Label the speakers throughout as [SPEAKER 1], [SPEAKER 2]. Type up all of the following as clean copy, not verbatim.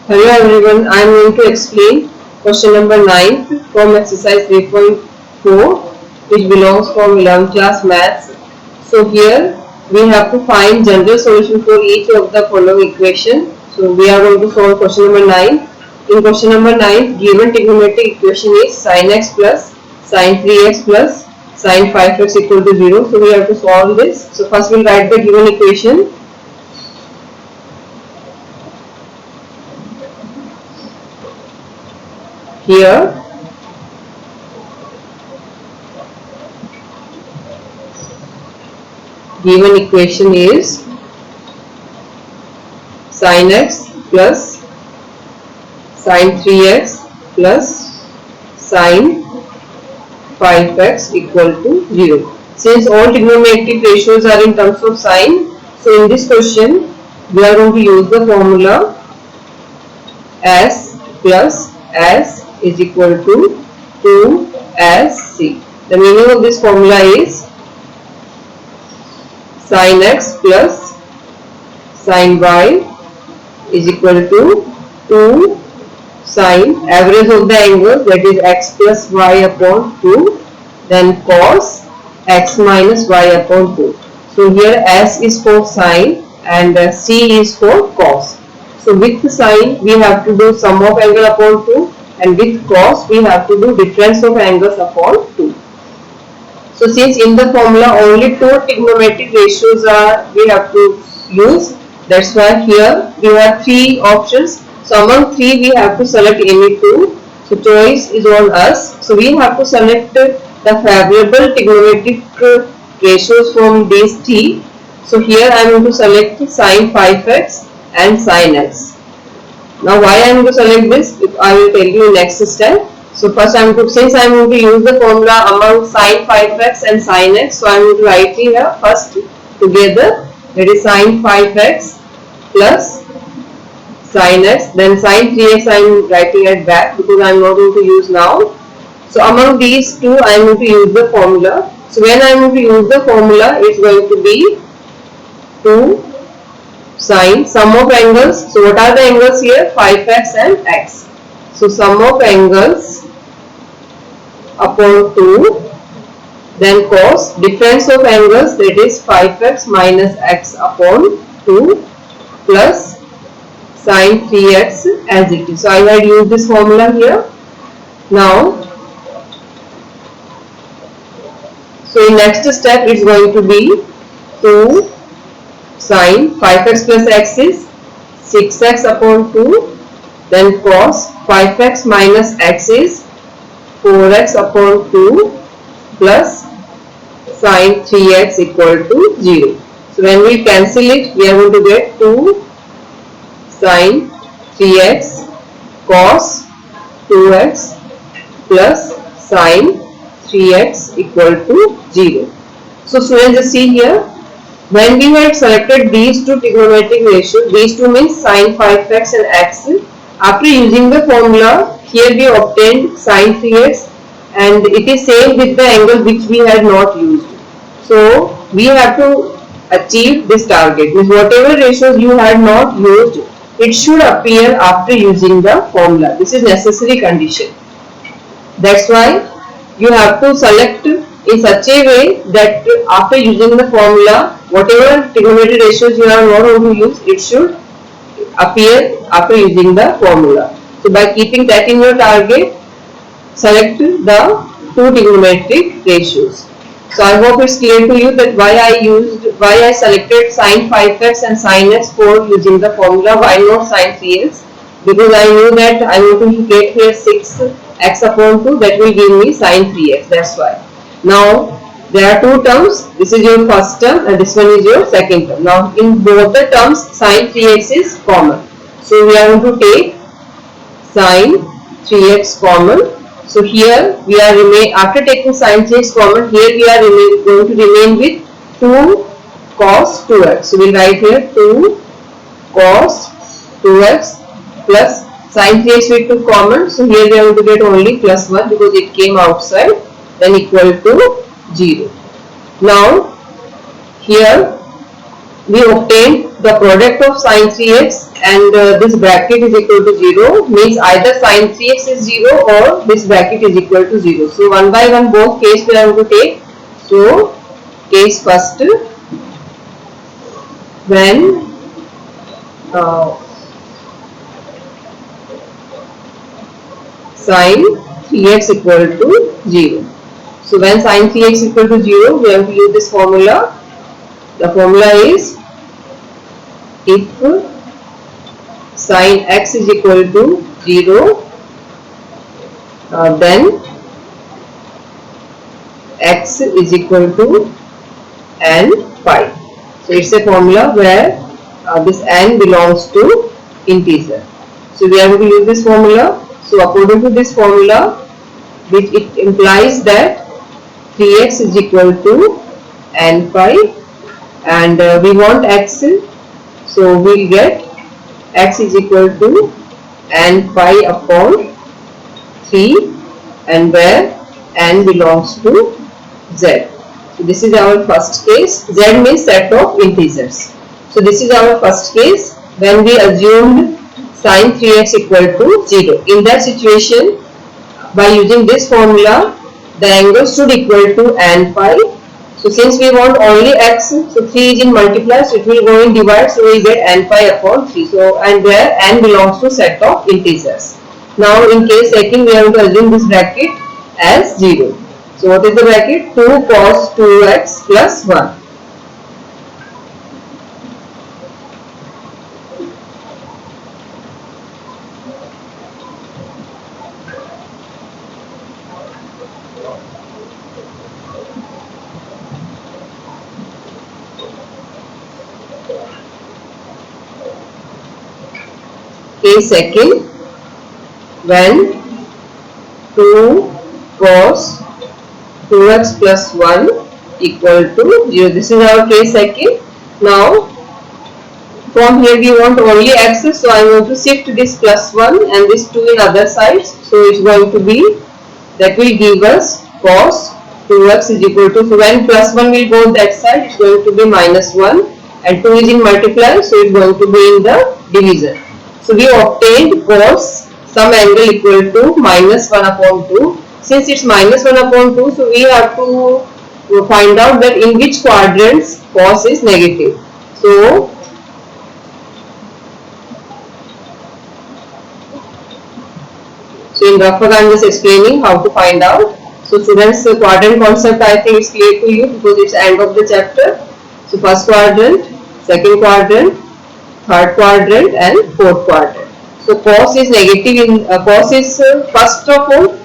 [SPEAKER 1] Hello everyone, I am going to explain question number 9 from exercise 3.4 which belongs from 11th class maths. So here we have to find general solution for each of the following equation. So we are going to solve question number 9. In question number 9, given trigonometric equation is sin x plus sin 3x plus sin 5x equal to 0. So we have to solve this. So first we will write the given equation. Here given equation is sin x plus sin 3x plus sin 5x equal to 0. Since all trigonometric ratios are in terms of sine, so in this question we are going to use the formula s plus s is equal to 2sc. The meaning of this formula is sin x plus sin y is equal to 2 sin average of the angle, that is x plus y upon 2, then cos x minus y upon 2. So here s is for sin and c is for cos. So with sin we have to do sum of angle upon 2, and with cos we have to do difference of angles upon 2. So since in the formula only two trigonometric ratios are we have to use, that's why here we have three options. So among three we have to select any two. So choice is on us. So we have to select the favorable trigonometric ratios from these three. So here I am going to select sin 5x and sin x. Now why I am going to select this, I will tell you in next step. So first since I am going to use the formula among sin 5x and sin x, so I am going to write here first together, that is sin 5x plus sin x, then sin 3x I am writing at back because I am not going to use now. So among these two I am going to use the formula. So when I am going to use the formula, it is going to be 2 sin sum of angles. So what are the angles here? 5x and x. So sum of angles upon 2, then cos difference of angles, that is 5x minus x upon 2 plus sin 3x as it is. So I had used this formula here. Now so in next step it is going to be 2 sin 5x plus x is 6x upon 2, then cos 5x minus x is 4x upon 2 plus sin 3x equal to 0. So when we cancel it, we are going to get 2 sin 3x cos 2x plus sin 3x equal to 0. So students, just see here, when we had selected these two trigonometric ratios, these two means sin 5x and x, after using the formula, here we obtained sin 3x and it is same with the angle which we had not used. So we have to achieve this target, means whatever ratios you had not used, it should appear after using the formula. This is necessary condition. That's why you have to select in such a way that after using the formula, whatever trigonometric ratios you are not going to use, it should appear after using the formula. So by keeping that in your target, select the two trigonometric ratios. So I hope it's clear to you that why I selected sin 5x and sin x for using the formula, why not sin 3x, because I knew that I am going to get here 6x upon 2, that will give me sin 3x, that's why. Now there are two terms, this is your first term and this one is your second term. Now in both the terms sin 3x is common, so we are going to take sin 3x common. So here we are after taking sin 3x common, here we are going to remain with 2 cos 2x. So we will write here 2 cos 2x plus sin 3x with 2 common. So here we are going to get only plus 1 because it came outside, then equal to 0. Now here we obtained the product of sin 3x and this bracket is equal to 0, means either sin 3x is 0 or this bracket is equal to 0. So one by one both case we have to take. So case first, when sin 3x equal to 0. So when sin 3x equal to 0, we have to use this formula. The formula is, if sin x is equal to 0, then x is equal to n pi. So it's a formula where this n belongs to integer. So we have to use this formula. So according to this formula, which it implies that 3x is equal to n pi, and we want x, so we'll get x is equal to n pi upon 3, and where n belongs to z. So this is our first case. Z means set of integers. So this is our first case when we assumed sin 3x equal to 0. In that situation, by using this formula, the angle should equal to n pi. So since we want only x, so 3 is in multiply, so it will go in divide, so we get n pi upon 3. So and where n belongs to set of integers. Now in case second, we have to assume this bracket as 0. So what is the bracket? 2 cos 2x plus 1. Case second, when 2 cos 2x plus 1 equal to 0. This is our case second. Now from here we want only x, so I want to shift this plus 1 and this 2 in other sides. So it's going to be, that will give us cos 2x is equal to, so when plus 1 will go that side, it's going to be minus 1, and 2 is in multiply, so it's going to be in the divisor. So we obtained cos some angle equal to minus 1 upon 2. Since it's minus 1 upon 2, so we have to find out that in which quadrants cos is negative. So in rough I am just explaining how to find out. So students, the quadrant concept I think is clear to you because it's end of the chapter. So first quadrant, second quadrant, third quadrant and fourth quadrant. So cos is negative in cos is first of all,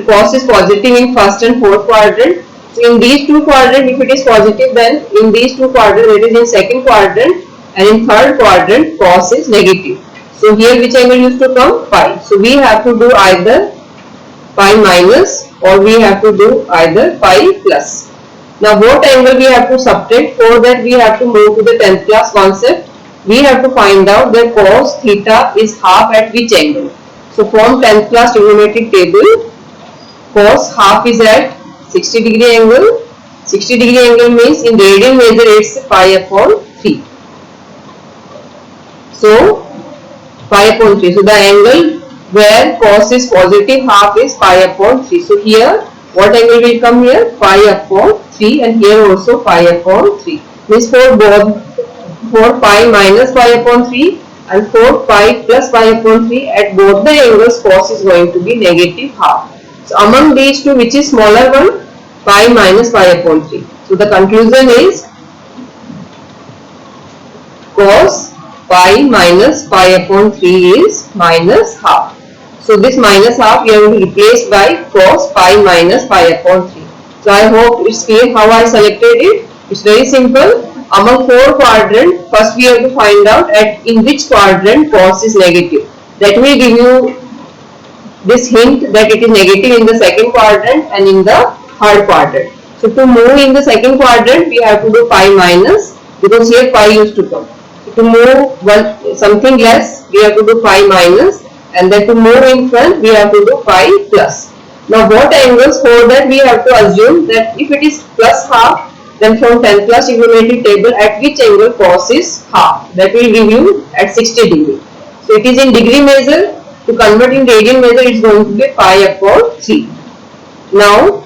[SPEAKER 1] cos is positive in first and fourth quadrant. So in these two quadrants, if it is positive, then in these two quadrants, that is in second quadrant, and in third quadrant cos is negative. So here which angle used to come? Pi. So we have to do either pi minus or we have to do either pi plus. Now what angle we have to subtract? For that we have to move to the 10th class concept. We have to find out that cos theta is half at which angle. So from 10th class trigonometric table, cos half is at 60 degree angle. 60 degree angle means in radian measure it's pi upon 3. So pi upon 3. So the angle where cos is positive half is pi upon 3. So here what angle will come here? Pi upon 3, and here also pi upon 3. Means for both, for pi minus pi upon 3 and for pi plus pi upon 3, at both the angles cos is going to be negative half. So among these two, which is smaller one? Pi minus pi upon 3. So the conclusion is cos pi minus pi upon 3 is minus half. So this minus half we have to replace by cos pi minus pi upon 3. So I hope it's clear how I selected it. It's very simple. Among four quadrants, first we have to find out at in which quadrant cos is negative. That will give you this hint that it is negative in the second quadrant and in the third quadrant. So to move in the second quadrant, we have to do pi minus, because here pi used to come. So to move something less, we have to do pi minus, and then to move in front, we have to do pi plus. Now what angles? For that we have to assume that if it is plus half, Then from 10 plus trigonometric table, at which angle cos is half? That will give you at 60 degree. So it is in degree measure. To convert in radian measure, it is going to be pi upon 3. Now,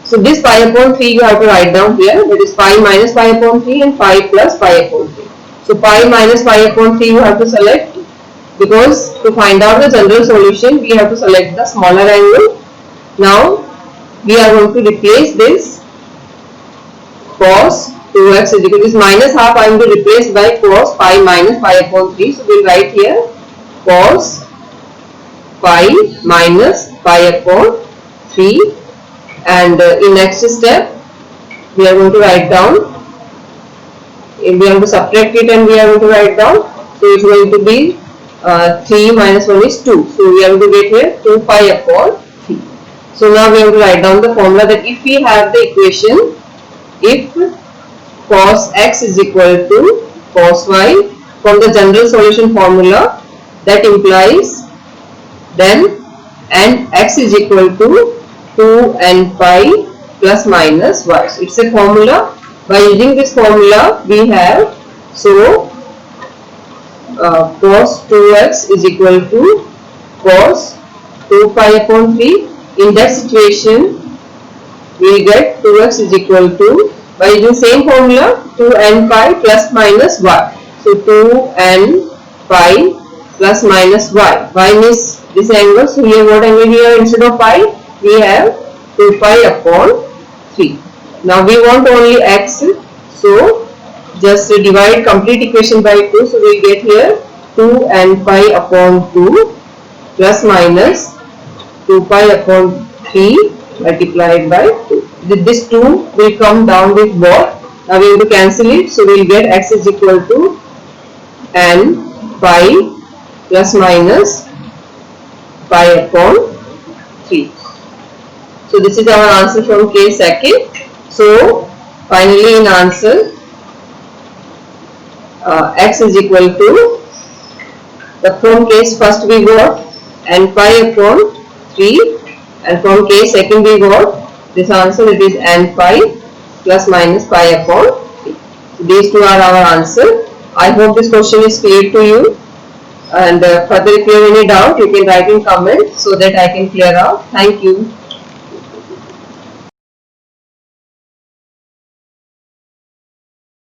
[SPEAKER 1] so this pi upon 3 you have to write down here. That is pi minus pi upon 3 and pi plus pi upon 3. So pi minus pi upon 3 you have to select, because to find out the general solution we have to select the smaller angle. Now we are going to replace this cos 2x is equal to this minus half I am going to replace by cos pi minus pi upon 3. So we will write here cos pi minus pi upon 3, and in next step we are going to write down, we have to subtract it and we are going to write down. So it is going to be 3 minus 1 is 2. So we are going to get here 2 pi upon 3. So now we have to write down the formula that if we have the equation, if cos x is equal to cos y, from the general solution formula, that implies then and x is equal to 2n pi plus minus y. So it's a formula. By using this formula we have, so cos 2x is equal to cos 2 pi upon 3. In that situation we will get 2x is equal to, by using same formula, 2n pi plus minus y. So 2n pi plus minus y. Y means this angle. So here what angle here, instead of pi we have 2 pi upon 3. Now we want only x. So just divide complete equation by 2. So we will get here 2n pi upon 2 plus minus 2 pi upon 3 multiplied by 2. This 2 will come down with what? Now we have to cancel it. So we will get x is equal to n pi plus minus pi upon 3. So this is our answer from case second. So finally in answer, x is equal to, from case first we got n pi upon 3, and from case second we got this answer, it is n pi plus minus pi upon 3. So these two are our answer. I hope this question is clear to you, and further if you have any doubt you can write in comment so that I can clear out. Thank you.